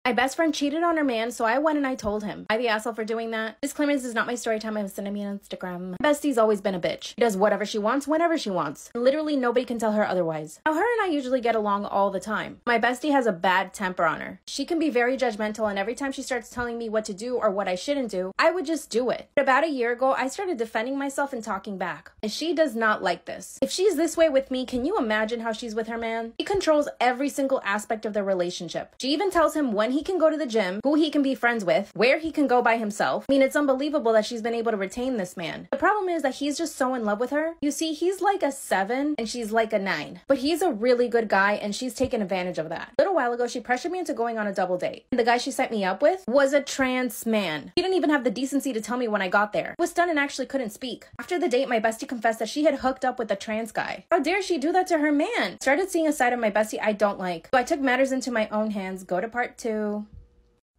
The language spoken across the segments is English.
My best friend cheated on her man, so I went and I told him. I the asshole for doing that. Disclaimer, this is not my story time. I was sending me on Instagram. My bestie's always been a bitch. She does whatever she wants, whenever she wants. Literally nobody can tell her otherwise. Now, her and I usually get along all the time. My bestie has a bad temper on her. She can be very judgmental, and every time she starts telling me what to do or what I shouldn't do, I would just do it. But about a year ago, I started defending myself and talking back. And she does not like this. If she's this way with me, can you imagine how she's with her man? She controls every single aspect of their relationship. She even tells him when he can go to the gym, who he can be friends with, where he can go by himself. I mean, it's unbelievable that she's been able to retain this man. The problem is that he's just so in love with her. You see, he's like a 7 and she's like a 9. But he's a really good guy and she's taken advantage of that. A little while ago, she pressured me into going on a double date. And the guy she set me up with was a trans man. He didn't even have the decency to tell me when I got there. I was stunned and actually couldn't speak. After the date, my bestie confessed that she had hooked up with a trans guy. How dare she do that to her man? Started seeing a side of my bestie I don't like. So I took matters into my own hands. Go to part 2.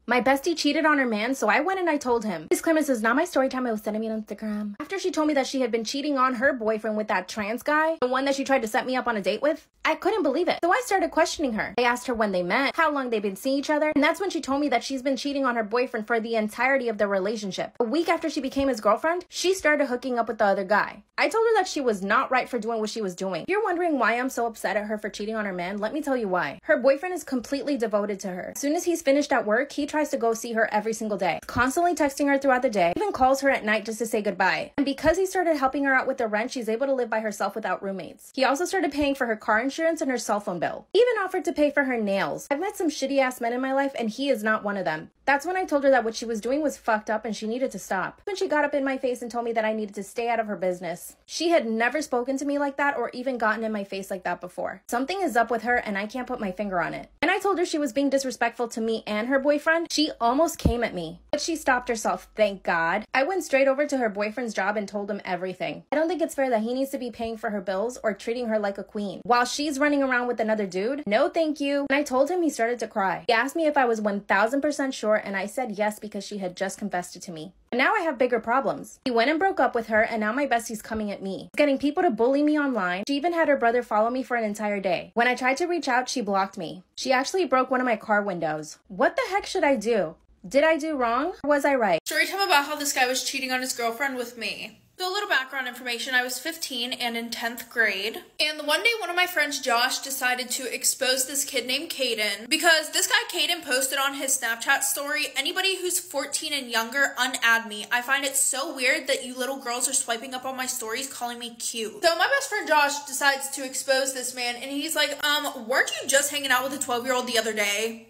My bestie cheated on her man, so I went and I told him. Disclaimer, this is not my story time. I was sending me on Instagram. After she told me that she had been cheating on her boyfriend with that trans guy, the one that she tried to set me up on a date with, I couldn't believe it. So I started questioning her. I asked her when they met, how long they've been seeing each other, and that's when she told me that she's been cheating on her boyfriend for the entirety of their relationship. A week after she became his girlfriend, she started hooking up with the other guy. I told her that she was not right for doing what she was doing. If you're wondering why I'm so upset at her for cheating on her man, let me tell you why. Her boyfriend is completely devoted to her. As soon as he's finished at work, he tries to go see her every single day, constantly texting her throughout the day, even calls her at night just to say goodbye. And because he started helping her out with the rent, she's able to live by herself without roommates. He also started paying for her car insurance and her cell phone bill. He even offered to pay for her nails. I've met some shitty ass men in my life and he is not one of them. That's when I told her that what she was doing was fucked up and she needed to stop. When she got up in my face and told me that I needed to stay out of her business. She had never spoken to me like that or even gotten in my face like that before. Something is up with her and I can't put my finger on it. And I told her she was being disrespectful to me and her boyfriend. She almost came at me, but she stopped herself, thank God. I went straight over to her boyfriend's job and told him everything. I don't think it's fair that he needs to be paying for her bills or treating her like a queen while she's running around with another dude. No, thank you. And I told him, he started to cry. He asked me if I was 1000% sure and I said yes because she had just confessed it to me. And now I have bigger problems. He went and broke up with her and now my bestie's coming at me. He's getting people to bully me online. She even had her brother follow me for an entire day. When I tried to reach out, she blocked me. She actually broke one of my car windows. What the heck should I do? Did I do wrong or was I right? Story time about how this guy was cheating on his girlfriend with me. So a little background information, I was 15 and in 10th grade. And the one day one of my friends, Josh, decided to expose this kid named Caden because this guy Caden posted on his Snapchat story, anybody who's 14 and younger, unadd me. I find it so weird that you little girls are swiping up on my stories calling me cute. So my best friend Josh decides to expose this man and he's like, weren't you just hanging out with a 12-year-old the other day?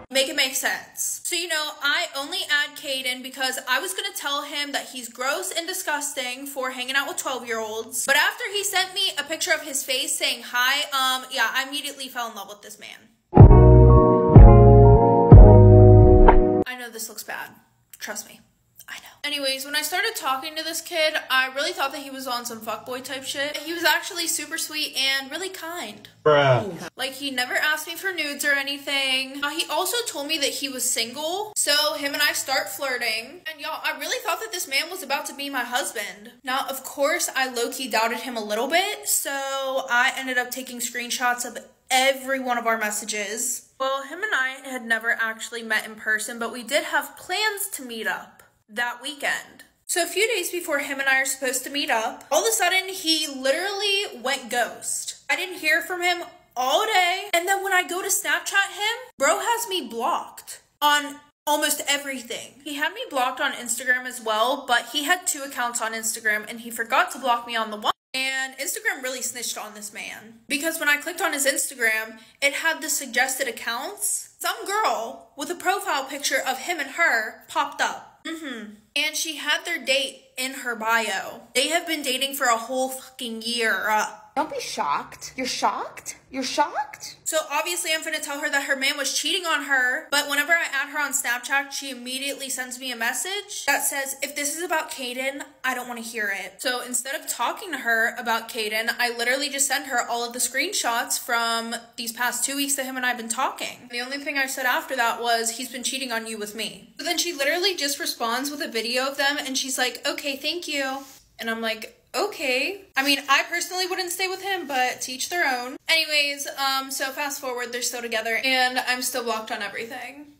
Make it make sense. So, you know, I only add Caden because I was gonna tell him that he's gross and disgusting for hanging out with 12-year-olds. But after he sent me a picture of his face saying hi, yeah, I immediately fell in love with this man. I know this looks bad. Trust me. I know. Anyways, when I started talking to this kid, I really thought that he was on some fuckboy type shit. He was actually super sweet and really kind. Bruh. Like, he never asked me for nudes or anything. He also told me that he was single, so him and I start flirting. And y'all, I really thought that this man was about to be my husband. Now, of course, I low-key doubted him a little bit, so I ended up taking screenshots of every one of our messages. Well, him and I had never actually met in person, but we did have plans to meet up that weekend. So a few days before him and I are supposed to meet up, all of a sudden he literally went ghost. I didn't hear from him all day. And then when I go to Snapchat him, bro has me blocked on almost everything. He had me blocked on Instagram as well, but he had 2 accounts on Instagram and he forgot to block me on the one. And Instagram really snitched on this man because when I clicked on his Instagram, it had the suggested accounts. Some girl with a profile picture of him and her popped up. And she had their date in her bio. They have been dating for a whole fucking year. Don't be shocked. You're shocked? You're shocked? So obviously I'm gonna tell her that her man was cheating on her, but whenever I add her on Snapchat, she immediately sends me a message that says, if this is about Caden, I don't want to hear it. So instead of talking to her about Caden, I literally just sent her all of the screenshots from these past 2 weeks that him and I have been talking. The only thing I said after that was, he's been cheating on you with me. So then she literally just responds with a video of them and she's like, okay, thank you. And I'm like, okay. I mean, I personally wouldn't stay with him, but to each their own. Anyways, so fast forward, they're still together, and I'm still blocked on everything.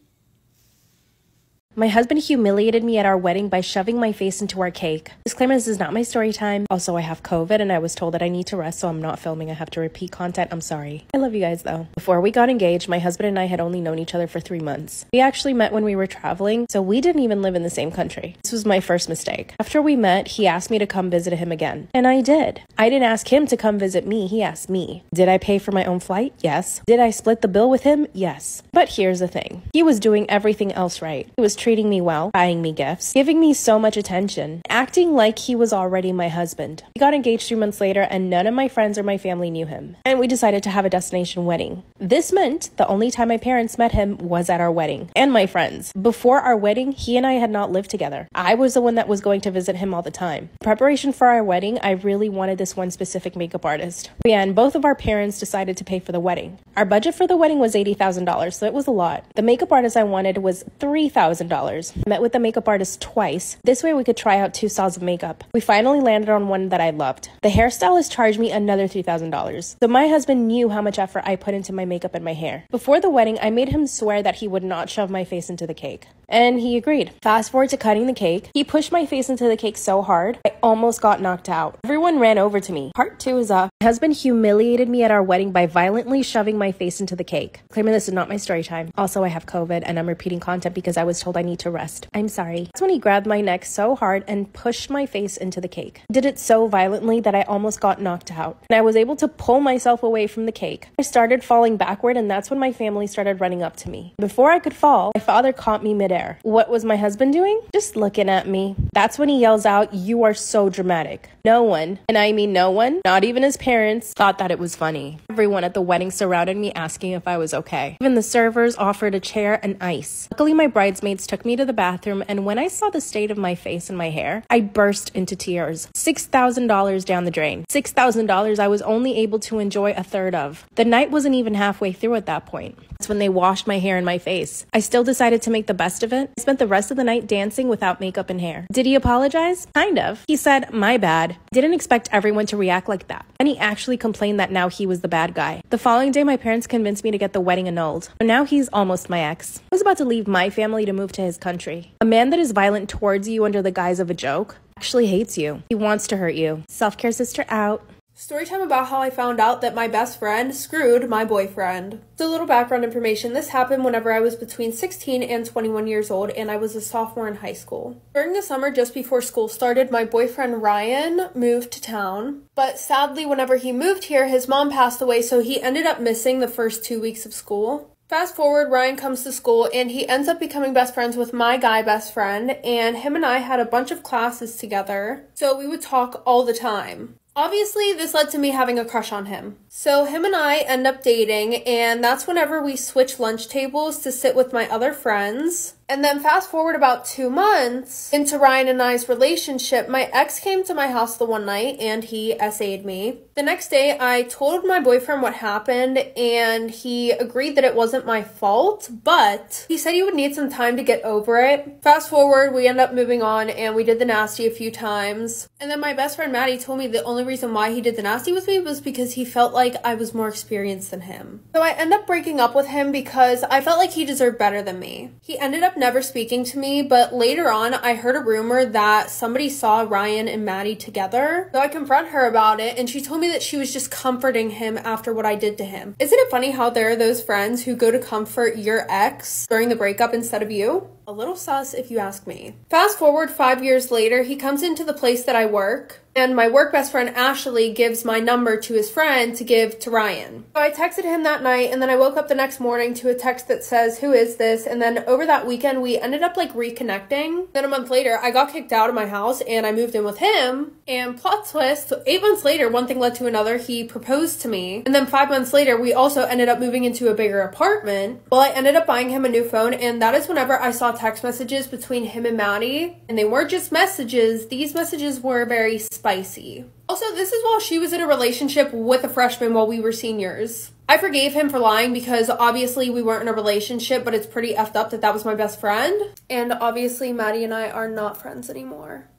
My husband humiliated me at our wedding by shoving my face into our cake. Disclaimer, this is not my story time. Also, I have COVID and I was told that I need to rest, so I'm not filming. I have to repeat content. I'm sorry. I love you guys though. Before we got engaged, my husband and I had only known each other for 3 months. We actually met when we were traveling, so we didn't even live in the same country. This was my first mistake. After we met, he asked me to come visit him again, and I did. I didn't ask him to come visit me. He asked me. Did I pay for my own flight? Yes. Did I split the bill with him? Yes. But here's the thing. He was doing everything else right. He was treating me well, buying me gifts, giving me so much attention, acting like he was already my husband. We got engaged 3 months later and none of my friends or my family knew him. And we decided to have a destination wedding. This meant the only time my parents met him was at our wedding, and my friends. Before our wedding, he and I had not lived together. I was the one that was going to visit him all the time. In preparation for our wedding, I really wanted this one specific makeup artist. And both of our parents decided to pay for the wedding. Our budget for the wedding was $80,000, so it was a lot. The makeup artist I wanted was $3,000. I met with the makeup artist twice. This way we could try out 2 styles of makeup. We finally landed on one that I loved. The hairstylist charged me another $3,000. So my husband knew how much effort I put into my makeup and my hair. Before the wedding, I made him swear that he would not shove my face into the cake. And he agreed. Fast forward to cutting the cake. He pushed my face into the cake so hard, I almost got knocked out. Everyone ran over to me. Part 2 is up. My husband humiliated me at our wedding by violently shoving my face into the cake. Claiming this is not my story time. Also, I have COVID and I'm repeating content because I was told I need to rest. I'm sorry. That's when he grabbed my neck so hard and pushed my face into the cake. He did it so violently that I almost got knocked out. And I was able to pull myself away from the cake. I started falling backward, and that's when my family started running up to me. Before I could fall, my father caught me midair. What was my husband doing? Just looking at me. That's when he yells out, "You are so dramatic." No one, and I mean no one, not even his parents, thought that it was funny. Everyone at the wedding surrounded me asking if I was okay. Even the servers offered a chair and ice. Luckily, my bridesmaids took me to the bathroom, and when I saw the state of my face and my hair, I burst into tears. $6,000 down the drain. $6,000 I was only able to enjoy a third of. The night wasn't even halfway through at that point. That's when they washed my hair and my face. I still decided to make the best of it. I spent the rest of the night dancing without makeup and hair. Did he apologize? Kind of. He said, "My bad." Didn't expect everyone to react like that. And he actually complained that now he was the bad guy. The following day, my parents convinced me to get the wedding annulled. But now he's almost my ex. I was about to leave my family to move to his country. A man that is violent towards you under the guise of a joke actually hates you. He wants to hurt you. Self-care sister out. Storytime about how I found out that my best friend screwed my boyfriend. So a little background information. This happened whenever I was between 16 and 21 years old, and I was a sophomore in high school. During the summer just before school started, my boyfriend Ryan moved to town. But sadly, whenever he moved here, his mom passed away, so he ended up missing the first 2 weeks of school. Fast forward, Ryan comes to school and he ends up becoming best friends with my guy best friend, and him and I had a bunch of classes together, so we would talk all the time. Obviously, this led to me having a crush on him. So him and I end up dating, and that's whenever we switch lunch tables to sit with my other friends. And then fast forward about 2 months into Ryan and I's relationship, my ex came to my house the one night and he SA'd me. The next day, I told my boyfriend what happened and he agreed that it wasn't my fault, but he said he would need some time to get over it. Fast forward, we end up moving on and we did the nasty a few times. And then my best friend Maddie told me the only reason why he did the nasty with me was because he felt like I was more experienced than him. So I end up breaking up with him because I felt like he deserved better than me. He ended up never speaking to me, but later on I heard a rumor that somebody saw Ryan and Maddie together. So I confront her about it and she told me that she was just comforting him after what I did to him. Isn't it funny how there are those friends who go to comfort your ex during the breakup instead of you? A little sus if you ask me. Fast forward 5 years later, he comes into the place that I work, and my work best friend Ashley gives my number to his friend to give to Ryan. So I texted him that night, and then I woke up the next morning to a text that says, "Who is this?" And then over that weekend, we ended up like reconnecting. Then a month later, I got kicked out of my house and I moved in with him. And plot twist, 8 months later, one thing led to another. He proposed to me. And then 5 months later, we also ended up moving into a bigger apartment. Well, I ended up buying him a new phone, and that is whenever I saw text messages between him and Maddie. And they weren't just messages. These messages were very spicy. Also, this is while she was in a relationship with a freshman while we were seniors. I forgave him for lying because obviously we weren't in a relationship, but it's pretty effed up that that was my best friend. And obviously Maddie and I are not friends anymore.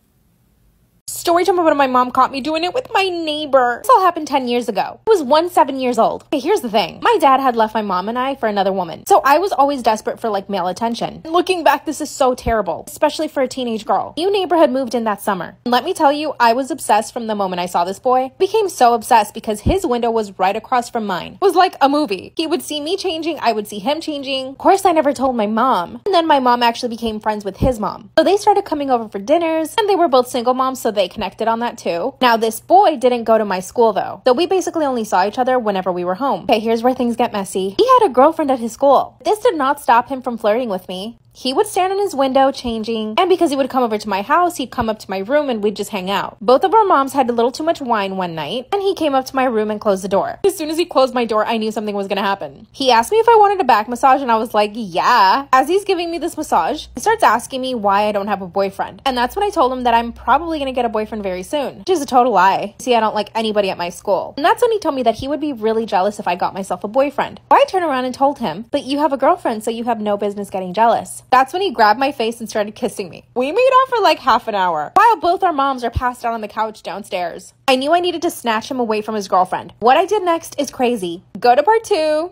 Story time about my mom caught me doing it with my neighbor. This all happened 10 years ago. I was 7 years old. Okay, here's the thing. My dad had left my mom and I for another woman. So I was always desperate for like male attention. And looking back, this is so terrible, especially for a teenage girl. New neighbor had moved in that summer. And let me tell you, I was obsessed from the moment I saw this boy. I became so obsessed because his window was right across from mine. It was like a movie. He would see me changing, I would see him changing. Of course, I never told my mom. And then my mom actually became friends with his mom. So they started coming over for dinners, and they were both single moms, so they connected on that too. Now, this boy didn't go to my school though. So we basically only saw each other whenever we were home. Okay, here's where things get messy. He had a girlfriend at his school. This did not stop him from flirting with me. He would stand in his window changing, and because he would come over to my house, he'd come up to my room and we'd just hang out. Both of our moms had a little too much wine one night, and he came up to my room and closed the door. As soon as he closed my door, I knew something was gonna happen. He asked me if I wanted a back massage, and I was like, yeah. As he's giving me this massage, he starts asking me why I don't have a boyfriend. And that's when I told him that I'm probably gonna get a boyfriend very soon, which is a total lie. See, I don't like anybody at my school. And that's when he told me that he would be really jealous if I got myself a boyfriend. So I turned around and told him, but you have a girlfriend, so you have no business getting jealous. That's when he grabbed my face and started kissing me. We made out for like half an hour while both our moms are passed out on the couch downstairs. I knew I needed to snatch him away from his girlfriend. What I did next is crazy. Go to part 2.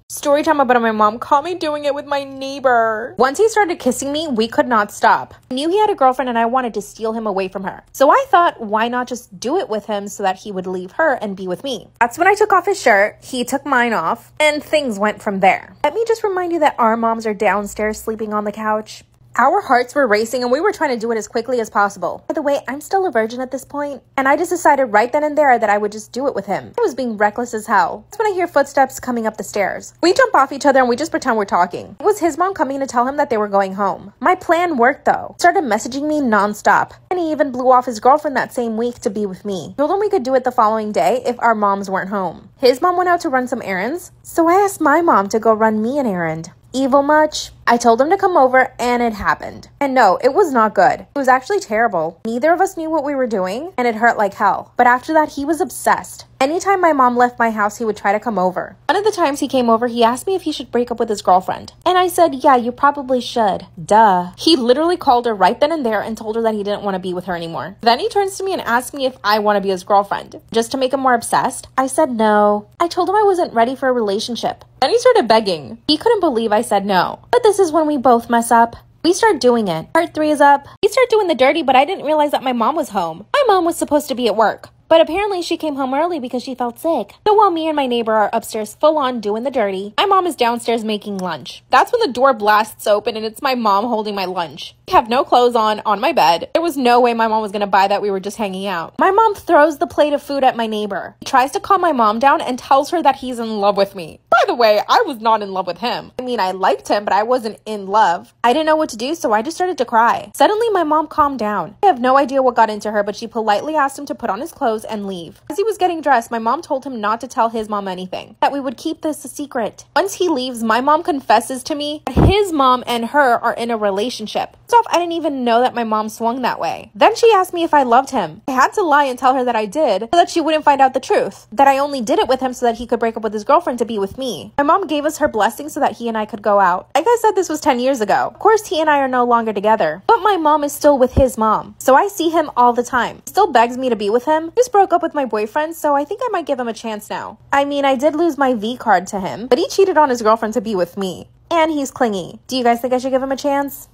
Story time about my mom caught me doing it with my neighbor. Once he started kissing me, we could not stop. I knew he had a girlfriend and I wanted to steal him away from her. So I thought, why not just do it with him so that he would leave her and be with me? That's when I took off his shirt, he took mine off, and things went from there. Let me just remind you that our moms are downstairs sleeping on the couch. Our hearts were racing and we were trying to do it as quickly as possible. By the way, I'm still a virgin at this point, and I just decided right then and there that I would just do it with him. I was being reckless as hell. That's when I hear footsteps coming up the stairs. We jump off each other and we just pretend we're talking. It was his mom coming to tell him that they were going home. My plan worked though. He started messaging me nonstop, and he even blew off his girlfriend that same week to be with me. Told him we could do it the following day if our moms weren't home. His mom went out to run some errands, so I asked my mom to go run me an errand. Evil much? I told him to come over and it happened. And no, it was not good. It was actually terrible. Neither of us knew what we were doing and it hurt like hell. But after that, he was obsessed. Anytime my mom left my house, he would try to come over. One of the times he came over, he asked me if he should break up with his girlfriend. And I said, yeah, you probably should. Duh. He literally called her right then and there and told her that he didn't want to be with her anymore. Then he turns to me and asks me if I want to be his girlfriend. Just to make him more obsessed, I said no. I told him I wasn't ready for a relationship. Then he started begging. He couldn't believe I said no. But this is when we both mess up. We start doing it. Part 3 is up. We start doing the dirty, but I didn't realize that my mom was home. My mom was supposed to be at work, but apparently she came home early because she felt sick. So while me and my neighbor are upstairs full on doing the dirty, my mom is downstairs making lunch. That's when the door blasts open and it's my mom holding my lunch. I have no clothes on my bed. There was no way my mom was gonna buy that. We were just hanging out. My mom throws the plate of food at my neighbor. He tries to calm my mom down and tells her that he's in love with me. By the way, I was not in love with him. I mean, I liked him, but I wasn't in love. I didn't know what to do, so I just started to cry. Suddenly, my mom calmed down. I have no idea what got into her, but she politely asked him to put on his clothes and leave. As he was getting dressed, my mom told him not to tell his mom anything, that we would keep this a secret. Once he leaves, my mom confesses to me that his mom and her are in a relationship. First off, I didn't even know that my mom swung that way. Then she asked me if I loved him. I had to lie and tell her that I did, so that she wouldn't find out the truth, that I only did it with him so that he could break up with his girlfriend to be with me. My mom gave us her blessing so that he and I could go out. Like I said, this was 10 years ago. Of course, he and I are no longer together, but my mom is still with his mom, so I see him all the time. He still begs me to be with him. I just broke up with my boyfriend, so I think I might give him a chance now. I mean, I did lose my V card to him, but he cheated on his girlfriend to be with me, and he's clingy. Do you guys think I should give him a chance?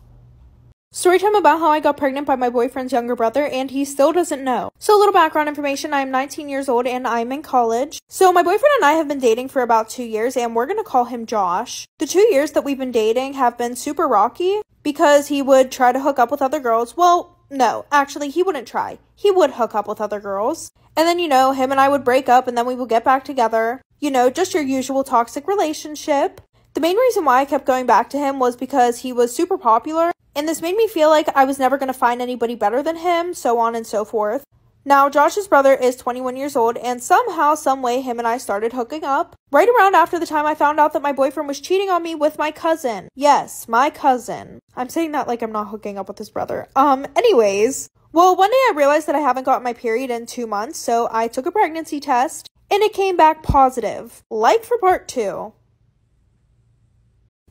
Storytime about how I got pregnant by my boyfriend's younger brother and he still doesn't know. So a little background information, I'm 19 years old and I'm in college. So my boyfriend and I have been dating for about 2 years and we're going to call him Josh. The 2 years that we've been dating have been super rocky because he would try to hook up with other girls. Well, no, actually he wouldn't try. He would hook up with other girls. And then, him and I would break up and then we would get back together. Just your usual toxic relationship. The main reason why I kept going back to him was because he was super popular. And this made me feel like I was never going to find anybody better than him, so on and so forth. Now, Josh's brother is 21 years old, and somehow, someway, him and I started hooking up. Right around after the time I found out that my boyfriend was cheating on me with my cousin. Yes, my cousin. I'm saying that like I'm not hooking up with his brother. Anyways. Well, one day I realized that I haven't gotten my period in 2 months, so I took a pregnancy test, and it came back positive. Like for part 2.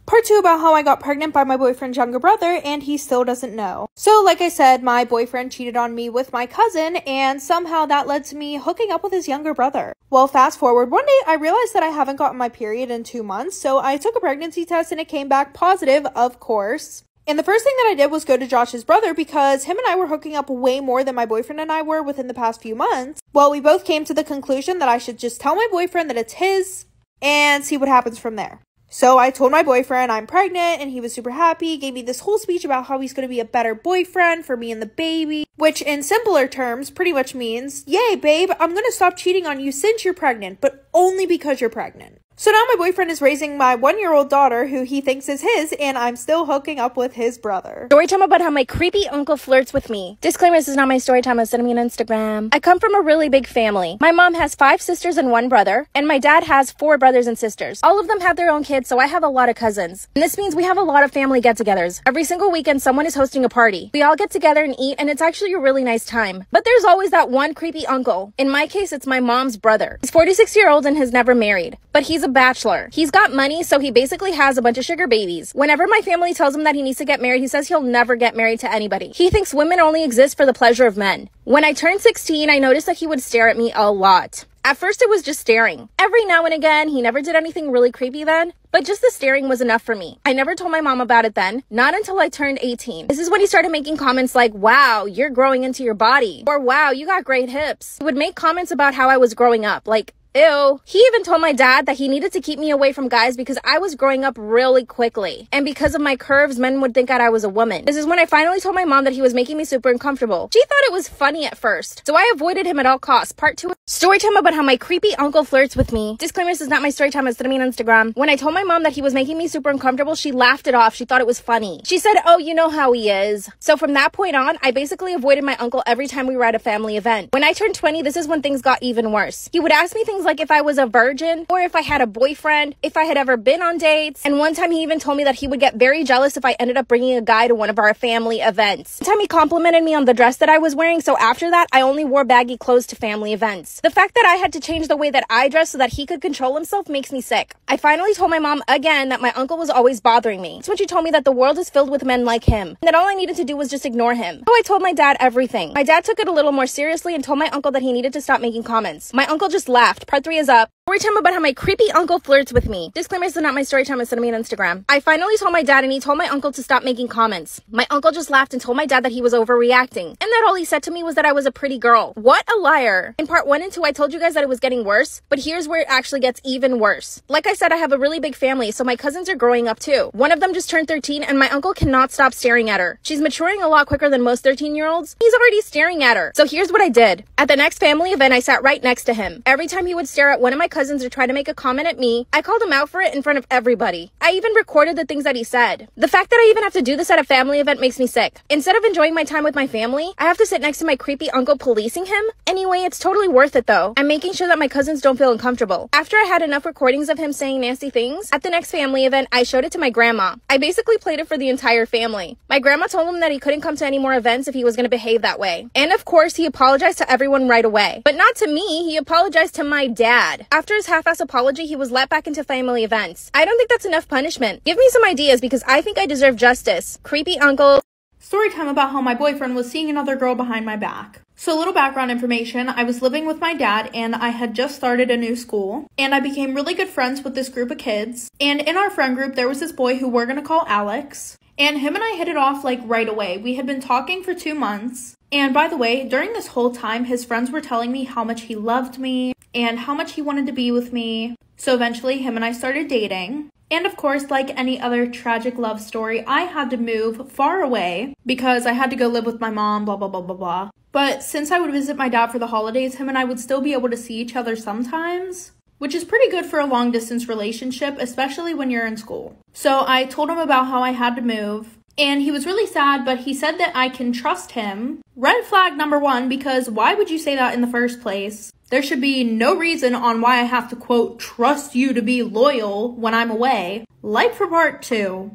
Part 2 about how I got pregnant by my boyfriend's younger brother and he still doesn't know. So like I said, my boyfriend cheated on me with my cousin and somehow that led to me hooking up with his younger brother. Well, fast forward, one day I realized that I haven't gotten my period in 2 months, so I took a pregnancy test and it came back positive, of course. And the first thing that I did was go to Josh's brother because him and I were hooking up way more than my boyfriend and I were within the past few months. Well, we both came to the conclusion that I should just tell my boyfriend that it's his and see what happens from there. So I told my boyfriend I'm pregnant and he was super happy, gave me this whole speech about how he's going to be a better boyfriend for me and the baby, which in simpler terms pretty much means, yay babe, I'm going to stop cheating on you since you're pregnant, but only because you're pregnant. So now my boyfriend is raising my 1-year-old daughter who he thinks is his, and I'm still hooking up with his brother. Story time about how my creepy uncle flirts with me. Disclaimer, this is not my story time. Send me on Instagram. I come from a really big family. My mom has 5 sisters and 1 brother, and my dad has 4 brothers and sisters. All of them have their own kids, so I have a lot of cousins. And this means we have a lot of family get-togethers. Every single weekend, someone is hosting a party. We all get together and eat, and it's actually a really nice time. But there's always that one creepy uncle. In my case, it's my mom's brother. He's 46-year-old and has never married, but he's a bachelor. He's got money, so he basically has a bunch of sugar babies. Whenever my family tells him that he needs to get married, he says he'll never get married to anybody. He thinks women only exist for the pleasure of men. When I turned 16, I noticed that he would stare at me a lot. At first, it was just staring. Every now and again, he never did anything really creepy then, but just the staring was enough for me. I never told my mom about it then, not until I turned 18. This is when he started making comments like, wow, you're growing into your body, or wow, you got great hips. He would make comments about how I was growing up, like, ew. He even told my dad that he needed to keep me away from guys because I was growing up really quickly. And because of my curves, men would think that I was a woman. This is when I finally told my mom that he was making me super uncomfortable. She thought it was funny at first, so I avoided him at all costs. Part 2. Story time about how my creepy uncle flirts with me. Disclaimer, this is not my story time. Send me on Instagram. When I told my mom that he was making me super uncomfortable, she laughed it off. She thought it was funny. She said, oh, you know how he is. So from that point on, I basically avoided my uncle every time we were at a family event. When I turned 20, this is when things got even worse. He would ask me things like if I was a virgin, or if I had a boyfriend, if I had ever been on dates. And one time he even told me that he would get very jealous if I ended up bringing a guy to one of our family events. One time he complimented me on the dress that I was wearing, so after that, I only wore baggy clothes to family events. The fact that I had to change the way that I dressed so that he could control himself makes me sick. I finally told my mom again that my uncle was always bothering me. That's when she told me that the world is filled with men like him, and that all I needed to do was just ignore him. So I told my dad everything. My dad took it a little more seriously and told my uncle that he needed to stop making comments. My uncle just laughed. Part 3 is up. Story time about how my creepy uncle flirts with me. Disclaimer, this is not my story time. Send me on Instagram. I finally told my dad and he told my uncle to stop making comments. My uncle just laughed and told my dad that he was overreacting. And that all he said to me was that I was a pretty girl. What a liar. In part 1 and 2, I told you guys that it was getting worse, but here's where it actually gets even worse. Like I said, I have a really big family, so my cousins are growing up too. One of them just turned 13 and my uncle cannot stop staring at her. She's maturing a lot quicker than most 13-year-olds. He's already staring at her. So here's what I did. At the next family event, I sat right next to him. Every time he would stare at one of my cousins or try to make a comment at me, I called him out for it in front of everybody. I even recorded the things that he said. The fact that I even have to do this at a family event makes me sick. Instead of enjoying my time with my family, I have to sit next to my creepy uncle policing him. Anyway, it's totally worth it though. I'm making sure that my cousins don't feel uncomfortable. After I had enough recordings of him saying nasty things, at the next family event, I showed it to my grandma. I basically played it for the entire family. My grandma told him that he couldn't come to any more events if he was going to behave that way. And of course, he apologized to everyone right away. But not to me, he apologized to my dad. After his half-ass apology, he was let back into family events. I don't think that's enough punishment. Give me some ideas because I think I deserve justice. Creepy uncle. Story time about how my boyfriend was seeing another girl behind my back. So a little background information, I was living with my dad and I had just started a new school and I became really good friends with this group of kids. And in our friend group, there was this boy who we're gonna call Alex. And him and I hit it off like right away. We had been talking for 2 months. And by the way, during this whole time, his friends were telling me how much he loved me and how much he wanted to be with me. So eventually him and I started dating. And of course, like any other tragic love story, I had to move far away because I had to go live with my mom, blah, blah, blah, blah, blah. But since I would visit my dad for the holidays, him and I would still be able to see each other sometimes, which is pretty good for a long distance relationship, especially when you're in school. So I told him about how I had to move and he was really sad, but he said that I can trust him. Red flag number 1, because why would you say that in the first place? There should be no reason on why I have to, quote, trust you to be loyal when I'm away. Like for part 2.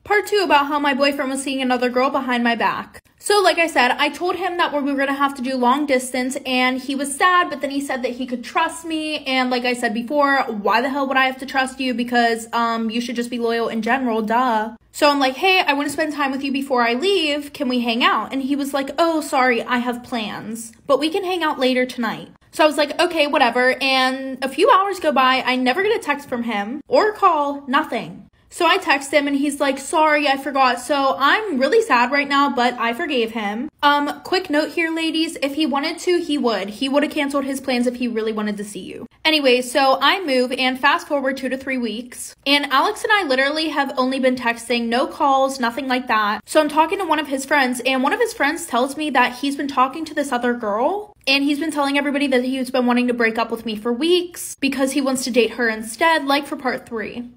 Part 2 about how my boyfriend was seeing another girl behind my back. So like I said, I told him that we were going to have to do long distance, and he was sad, but then he said that he could trust me. And like I said before, why the hell would I have to trust you? Because you should just be loyal in general, duh. So I'm like, hey, I want to spend time with you before I leave. Can we hang out? And he was like, oh, sorry, I have plans, but we can hang out later tonight. So I was like, okay, whatever. And a few hours go by. I never get a text from him or a call, nothing. So I text him and he's like, sorry, I forgot. So I'm really sad right now, but I forgave him. Quick note here, ladies, if he wanted to, he would have canceled his plans if he really wanted to see you. Anyway, so I move and fast forward 2 to 3 weeks, and Alex and I literally have only been texting, no calls, nothing like that. So I'm talking to one of his friends, and one of his friends tells me that he's been talking to this other girl, and he's been telling everybody that he's been wanting to break up with me for weeks because he wants to date her instead, like for part 3.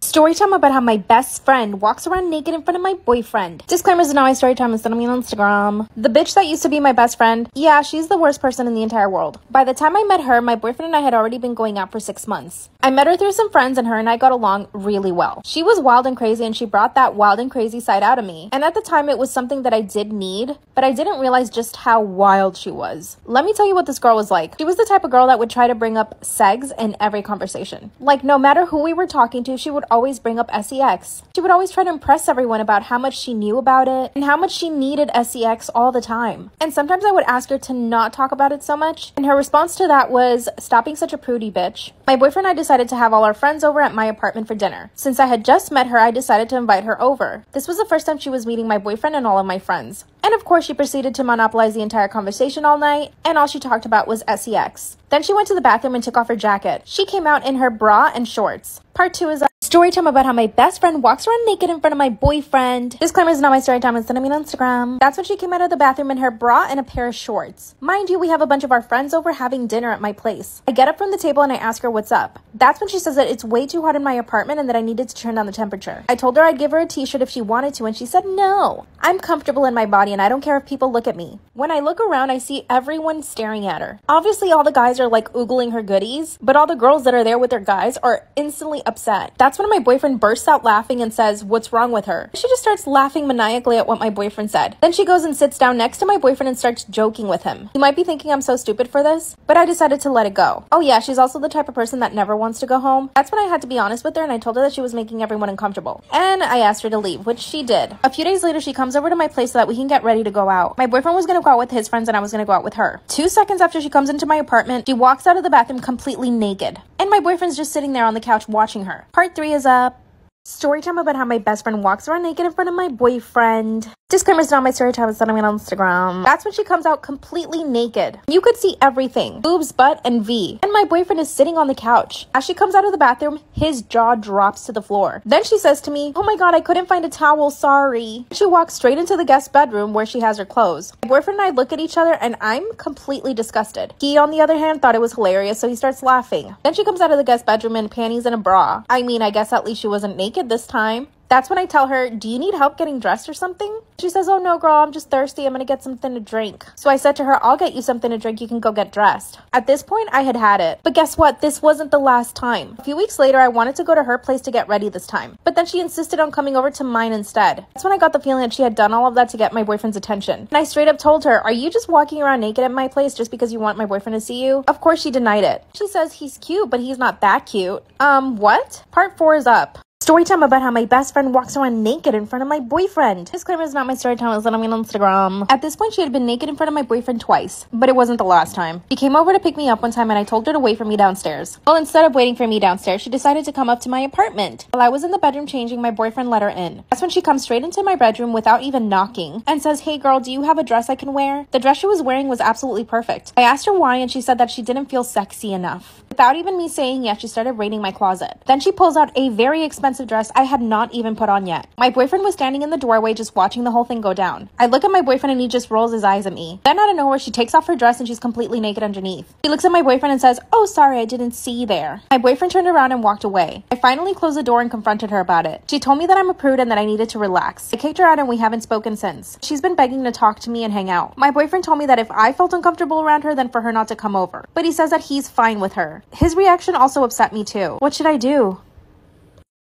Story time about how my best friend walks around naked in front of my boyfriend. Disclaimers is not my story time, instead of me on Instagram. The bitch that used to be my best friend, yeah, she's the worst person in the entire world. By the time I met her, my boyfriend and I had already been going out for 6 months. I met her through some friends, and her and I got along really well. She was wild and crazy, and she brought that wild and crazy side out of me. And at the time, it was something that I did need, but I didn't realize just how wild she was. Let me tell you what this girl was like. She was the type of girl that would try to bring up sex in every conversation. Like, no matter who we were talking to, she would always bring up sex. She would always try to impress everyone about how much she knew about it and how much she needed sex all the time. And sometimes I would ask her to not talk about it so much, and her response to that was, stop being such a prudy bitch. My boyfriend and I decided to have all our friends over at my apartment for dinner. Since I had just met her, I decided to invite her over. This was the first time she was meeting my boyfriend and all of my friends. And of course, she proceeded to monopolize the entire conversation all night, and all she talked about was sex. Then she went to the bathroom and took off her jacket. She came out in her bra and shorts. Part 2 is story time about how my best friend walks around naked in front of my boyfriend. Disclaimer is not my story time, instead of me on Instagram. That's when she came out of the bathroom in her bra and a pair of shorts. Mind you, we have a bunch of our friends over having dinner at my place. I get up from the table and I ask her what's up. That's when she says that it's way too hot in my apartment and that I needed to turn down the temperature. I told her I'd give her a t-shirt if she wanted to, and she said no. I'm comfortable in my body and I don't care if people look at me. When I look around, I see everyone staring at her. Obviously, all the guys are like oogling her goodies, but all the girls that are there with their guys are instantly upset. That's when my boyfriend bursts out laughing and says, what's wrong with her? She just starts laughing maniacally at what my boyfriend said. Then she goes and sits down next to my boyfriend and starts joking with him. You might be thinking I'm so stupid for this, but I decided to let it go. Oh yeah, she's also the type of person that never wants to go home. That's when I had to be honest with her, and I told her that she was making everyone uncomfortable. And I asked her to leave, which she did. A few days later, she comes over to my place so that we can get ready to go out. My boyfriend was going to go out with his friends and I was going to go out with her. 2 seconds after she comes into my apartment, she walks out of the bathroom completely naked. And my boyfriend's just sitting there on the couch watching her. Part 3 is up. Story time about how my best friend walks around naked in front of my boyfriend. Disclaimer is not my story time, it's not on Instagram. That's when she comes out completely naked. You could see everything. Boobs, butt, and V. And my boyfriend is sitting on the couch. As she comes out of the bathroom, his jaw drops to the floor. Then she says to me, oh my god, I couldn't find a towel, sorry. She walks straight into the guest bedroom where she has her clothes. My boyfriend and I look at each other and I'm completely disgusted. He, on the other hand, thought it was hilarious, so he starts laughing. Then she comes out of the guest bedroom in panties and a bra. I mean, I guess at least she wasn't naked this time. That's when I tell her, do you need help getting dressed or something? She says, oh no girl, I'm just thirsty, I'm gonna get something to drink. So I said to her, I'll get you something to drink, you can go get dressed. At this point, I had it. But guess what? This wasn't the last time. A few weeks later, I wanted to go to her place to get ready this time. But then she insisted on coming over to mine instead. That's when I got the feeling that she had done all of that to get my boyfriend's attention. And I straight up told her, are you just walking around naked at my place just because you want my boyfriend to see you? Of course she denied it. She says he's cute, but he's not that cute. What? Part 4 is up. Story time about how my best friend walks around naked in front of my boyfriend. Disclaimer is not my story time, it's on Instagram. At this point, she had been naked in front of my boyfriend twice, but it wasn't the last time. She came over to pick me up one time and I told her to wait for me downstairs. Well, instead of waiting for me downstairs, she decided to come up to my apartment. While I was in the bedroom changing, my boyfriend let her in. That's when she comes straight into my bedroom without even knocking and says, hey girl, do you have a dress I can wear? The dress she was wearing was absolutely perfect. I asked her why and she said that she didn't feel sexy enough. Without even me saying yes, she started raiding my closet. Then she pulls out a very expensive dress I had not even put on yet. My boyfriend was standing in the doorway just watching the whole thing go down. I look at my boyfriend and he just rolls his eyes at me. Then out of nowhere, she takes off her dress and she's completely naked underneath. She looks at my boyfriend and says, oh sorry, I didn't see there. My boyfriend turned around and walked away. I finally closed the door and confronted her about it. She told me that I'm a prude and that I needed to relax. I kicked her out and we haven't spoken since. She's been begging to talk to me and hang out. My boyfriend told me that if I felt uncomfortable around her, then for her not to come over. But he says that he's fine with her. His reaction also upset me too. What should I do?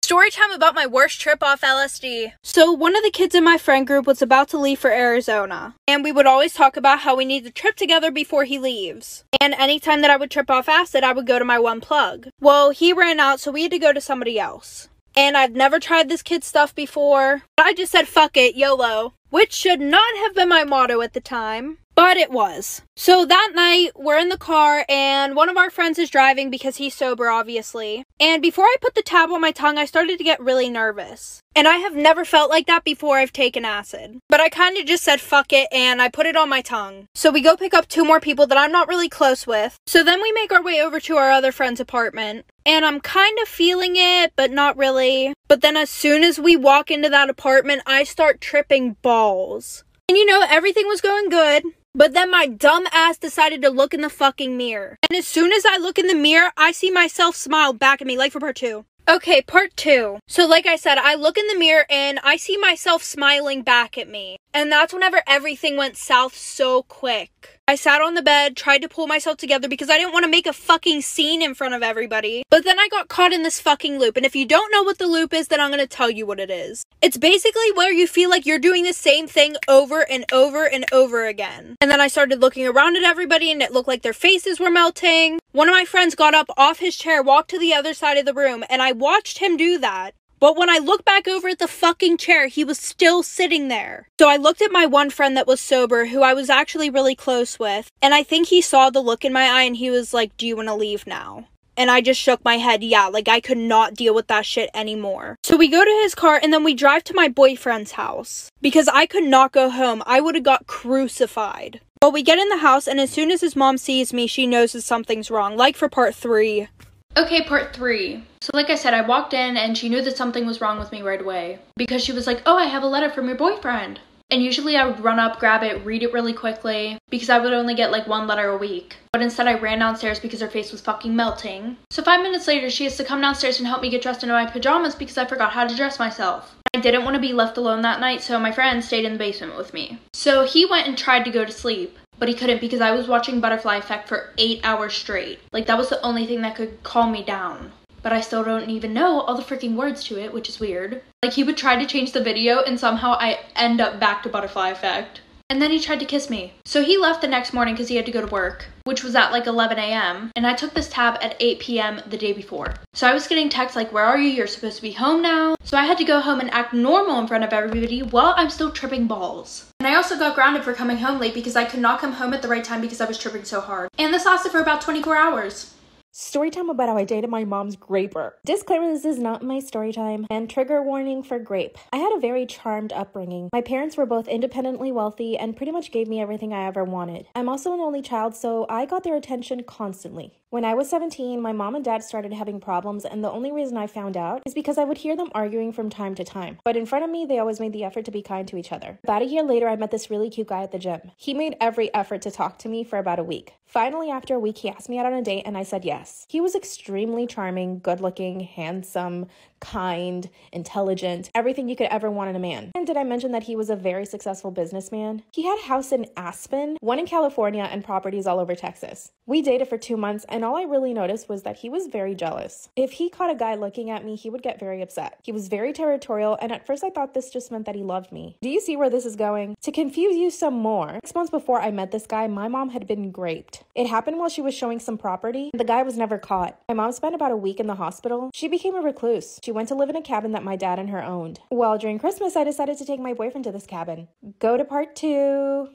Story time about my worst trip off LSD. So one of the kids in my friend group was about to leave for Arizona. And we would always talk about how we need to trip together before he leaves. And anytime that I would trip off acid, I would go to my one plug. Well, he ran out, so we had to go to somebody else. And I've never tried this kid's stuff before. I just said, fuck it, YOLO. Which should not have been my motto at the time. But it was. So that night, we're in the car, and one of our friends is driving because he's sober, obviously. And before I put the tab on my tongue, I started to get really nervous. And I have never felt like that before I've taken acid. But I kind of just said fuck it, and I put it on my tongue. So we go pick up 2 more people that I'm not really close with. So then we make our way over to our other friend's apartment. And I'm kind of feeling it, but not really. But then as soon as we walk into that apartment, I start tripping balls. And you know, everything was going good. But then my dumb ass decided to look in the fucking mirror. And as soon as I look in the mirror, I see myself smile back at me, like for part 2. Okay, part 2. So like I said, I look in the mirror and I see myself smiling back at me. And that's whenever everything went south so quick. I sat on the bed, tried to pull myself together because I didn't want to make a fucking scene in front of everybody. But then I got caught in this fucking loop. And if you don't know what the loop is, then I'm going to tell you what it is. It's basically where you feel like you're doing the same thing over and over and over again. And then I started looking around at everybody and it looked like their faces were melting. One of my friends got up off his chair, walked to the other side of the room, and I watched him do that. But when I looked back over at the fucking chair, he was still sitting there. So I looked at my one friend that was sober, who I was actually really close with, and I think he saw the look in my eye and he was like, "Do you want to leave now?" And I just shook my head, yeah, like I could not deal with that shit anymore. So we go to his car and then we drive to my boyfriend's house. Because I could not go home. I would have got crucified. Well, we get in the house and as soon as his mom sees me, she knows that something's wrong. Like for part 3. Okay, part 3. So like I said, I walked in and she knew that something was wrong with me right away. Because she was like, "Oh, I have a letter from your boyfriend." And usually I would run up, grab it, read it really quickly, because I would only get like 1 letter a week. But instead I ran downstairs because her face was fucking melting. So 5 minutes later, she has to come downstairs and help me get dressed into my pajamas because I forgot how to dress myself. I didn't want to be left alone that night, so my friend stayed in the basement with me. So he went and tried to go to sleep, but he couldn't because I was watching Butterfly Effect for 8 hours straight. Like that was the only thing that could calm me down. But I still don't even know all the freaking words to it, which is weird. Like he would try to change the video and somehow I end up back to Butterfly Effect. And then he tried to kiss me. So he left the next morning because he had to go to work, which was at like 11 a.m. And I took this tab at 8 p.m. the day before. So I was getting texts like, "Where are you? You're supposed to be home now." So I had to go home and act normal in front of everybody while I'm still tripping balls. And I also got grounded for coming home late because I could not come home at the right time because I was tripping so hard. And this lasted for about 24 hours. Story time about how I dated my mom's graper. Disclaimer, this is not my story time, and trigger warning for grape. I had a very charmed upbringing. My parents were both independently wealthy and pretty much gave me everything I ever wanted. I'm also an only child, so I got their attention constantly. When I was 17, my mom and dad started having problems, and the only reason I found out is because I would hear them arguing from time to time. But in front of me, they always made the effort to be kind to each other. About a year later, I met this really cute guy at the gym. He made every effort to talk to me for about a week. Finally, after a week, he asked me out on a date, and I said yes. He was extremely charming, good-looking, handsome, kind, intelligent, everything you could ever want in a man. And did I mention that he was a very successful businessman? He had a house in Aspen, one in California, and properties all over Texas. We dated for 2 months, and all I really noticed was that he was very jealous. If he caught a guy looking at me, he would get very upset. He was very territorial, and at first I thought this just meant that he loved me. Do you see where this is going? To confuse you some more, 6 months before I met this guy, my mom had been raped. It happened while she was showing some property. The guy was never caught. My mom spent about a week in the hospital. She became a recluse. She went to live in a cabin that my dad and her owned. Well, during Christmas, I decided to take my boyfriend to this cabin. Go to part 2.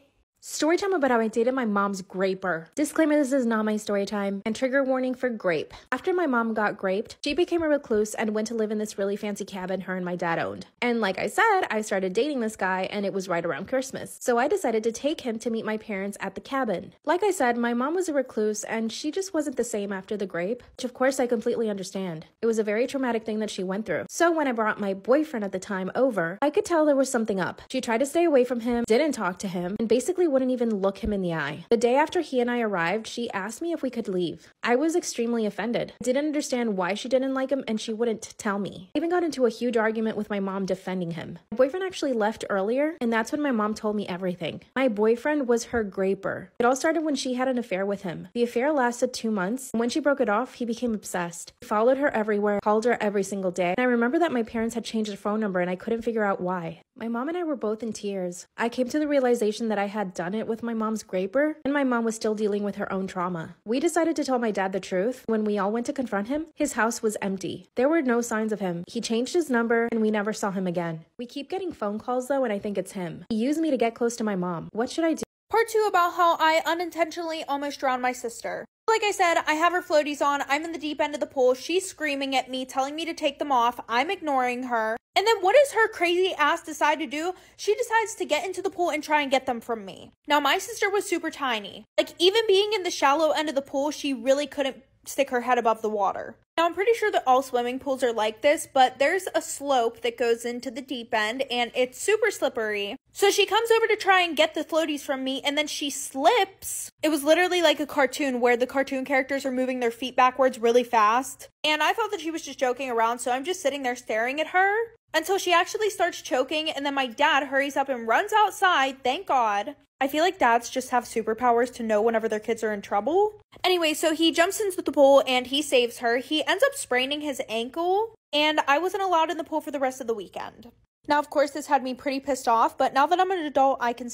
Story time about how I dated my mom's graper. Disclaimer, this is not my story time. And trigger warning for grape. After my mom got graped, she became a recluse and went to live in this really fancy cabin her and my dad owned. And like I said, I started dating this guy and it was right around Christmas. So I decided to take him to meet my parents at the cabin. Like I said, my mom was a recluse and she just wasn't the same after the grape, which of course I completely understand. It was a very traumatic thing that she went through. So when I brought my boyfriend at the time over, I could tell there was something up. She tried to stay away from him, didn't talk to him, and basically wouldn't even look him in the eye. The day after he and I arrived, she asked me if we could leave. I was extremely offended. I didn't understand why she didn't like him, and she wouldn't tell me. I even got into a huge argument with my mom defending him. My boyfriend actually left earlier, and that's when my mom told me everything. My boyfriend was her graper. It all started when she had an affair with him. The affair lasted 2 months, and when she broke it off, he became obsessed. He followed her everywhere, called her every single day, and I remember that my parents had changed their phone number and I couldn't figure out why. My mom and I were both in tears. I came to the realization that I had done it with my mom's graper, and my mom was still dealing with her own trauma. We decided to tell my dad the truth. When we all went to confront him, his house was empty. There were no signs of him. He changed his number, and we never saw him again. We keep getting phone calls though, and I think it's him. He used me to get close to my mom. What should I do? Part 2 about how I unintentionally almost drowned my sister. Like I said, I have her floaties on. I'm in the deep end of the pool. She's screaming at me, telling me to take them off. I'm ignoring her. And then what does her crazy ass decide to do? She decides to get into the pool and try and get them from me. Now, my sister was super tiny. Like, even being in the shallow end of the pool, she really couldn't stick her head above the water. Now, I'm pretty sure that all swimming pools are like this, but there's a slope that goes into the deep end, and it's super slippery. So she comes over to try and get the floaties from me, and then she slips. It was literally like a cartoon where the cartoon characters are moving their feet backwards really fast. And I thought that she was just joking around, so I'm just sitting there staring at her until she actually starts choking, and then my dad hurries up and runs outside, thank God. I feel like dads just have superpowers to know whenever their kids are in trouble. Anyway, so he jumps into the pool and he saves her. He ends up spraining his ankle, and I wasn't allowed in the pool for the rest of the weekend. Now, of course, this had me pretty pissed off, but now that I'm an adult, I can see